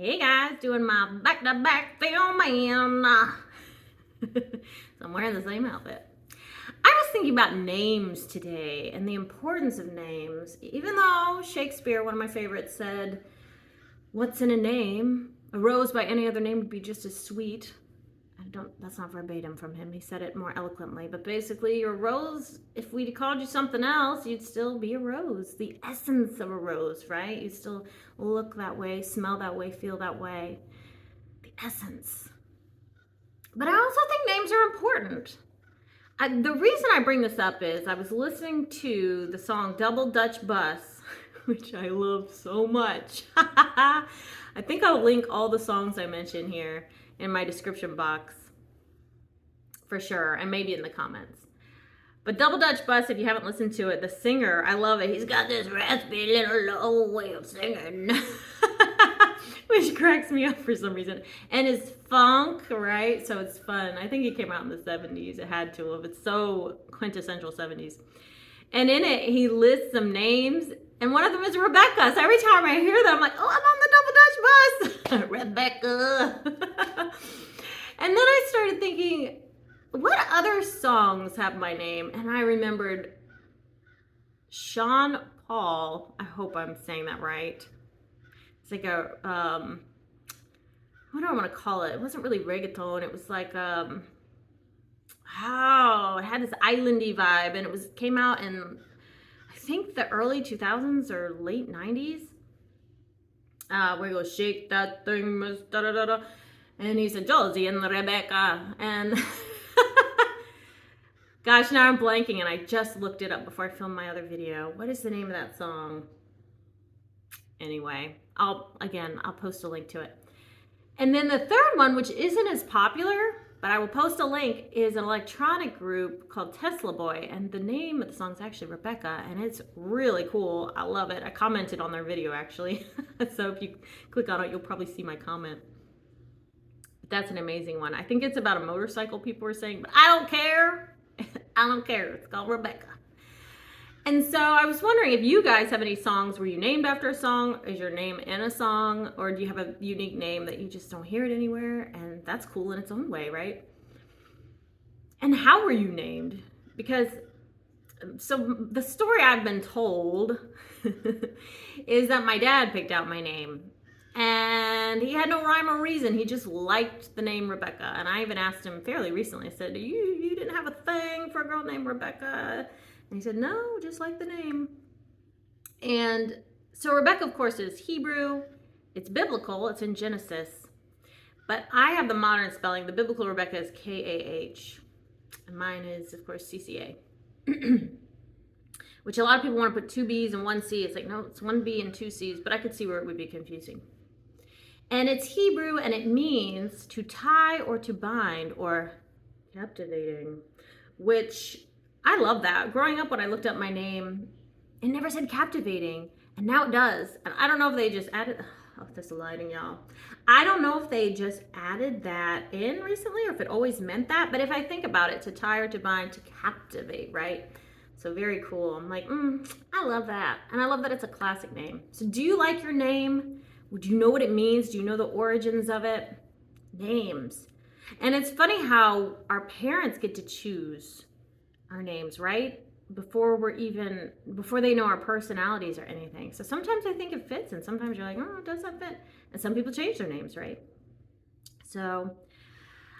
Hey guys, doing my back-to-back filming. So I'm wearing the same outfit. I was thinking about names today and the importance of names. Even though Shakespeare, one of my favorites, said, "What's in a name? A rose by any other name would be just as sweet." That's not verbatim from him. He said it more eloquently. But basically, you're a rose. If we called you something else, you'd still be a rose. The essence of a rose, right? You still look that way, smell that way, feel that way. The essence. But I also think names are important. The reason I bring this up is I was listening to the song Double Dutch Bus, which I love so much. I think I'll link all the songs I mention here in my description box for sure, and maybe in the comments. But Double Dutch Bus, if you haven't listened to it, the singer, I love it. He's got this raspy little low way of singing, which cracks me up for some reason. And his funk, right? So it's fun. I think it came out in the 70s. It had to have. It's so quintessential 70s. And in it, he lists some names, and one of them is Rebecca. So every time I hear that, I'm like, oh, I'm on the Double Dutch Bus. Rebecca. And then I started thinking, what other songs have my name? And I remembered Sean Paul. I hope I'm saying that right. It's like a, what do I want to call it? It wasn't really reggaeton. It was like, it had this islandy vibe, and came out in, I think, the early 2000s or late 90s. Where he goes, shake that thing, miss, da da da da. And he said, Josie and Rebecca. And gosh, now I'm blanking, and I just looked it up before I filmed my other video. What is the name of that song? Anyway, I'll post a link to it. And then the third one, which isn't as popular, but I will post a link, is an electronic group called Tesla Boy. And the name of the song is actually Rebecca, and it's really cool. I love it. I commented on their video, actually. So if you click on it, you'll probably see my comment. That's an amazing one. I think it's about a motorcycle, people were saying, but I don't care. I don't care. It's called Rebecca. And so I was wondering if you guys have any songs where you named after a song. Is your name in a song? Or do you have a unique name that you just don't hear it anywhere? And that's cool in its own way, right? And how were you named? Because, so the story I've been told is that my dad picked out my name. And he had no rhyme or reason. He just liked the name Rebecca. And I even asked him fairly recently. I said, you didn't have a thing for a girl named Rebecca? And he said, no, just like the name. And so Rebecca, of course, is Hebrew. It's biblical. It's in Genesis. But I have the modern spelling. The biblical Rebecca is K-A-H. And mine is, of course, C-C-A. Which a lot of people want to put two B's and one C. It's like, no, it's one B and two C's. But I could see where it would be confusing. And it's Hebrew, and it means to tie or to bind or captivating, which I love that. Growing up, when I looked up my name, it never said captivating, and now it does. And I don't know if they just added, oh, this lighting, y'all. I don't know if they just added that in recently or if it always meant that, but if I think about it, to tie or to bind, to captivate, right? So very cool. I'm like, I love that. And I love that it's a classic name. So do you like your name? Do you know what it means? Do you know the origins of it? Names. And it's funny how our parents get to choose our names, right? Before they know our personalities or anything. So sometimes I think it fits, and sometimes you're like, oh, does that fit? And some people change their names, right? So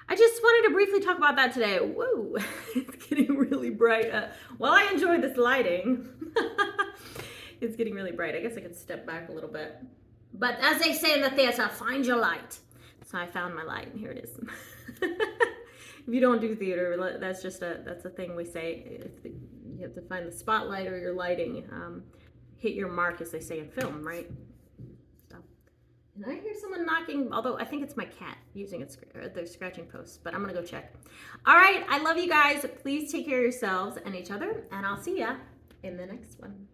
I just wanted to briefly talk about that today. Woo, it's getting really bright. Well, I enjoy this lighting. It's getting really bright. I guess I could step back a little bit. But as they say in the theater, find your light. So I found my light, and here it is. If you don't do theater, that's a thing we say. You have to find the spotlight or your lighting. Hit your mark, as they say in film, right? So, and I hear someone knocking, although I think it's my cat using their scratching posts, but I'm gonna go check. All right, I love you guys. Please take care of yourselves and each other, and I'll see ya in the next one.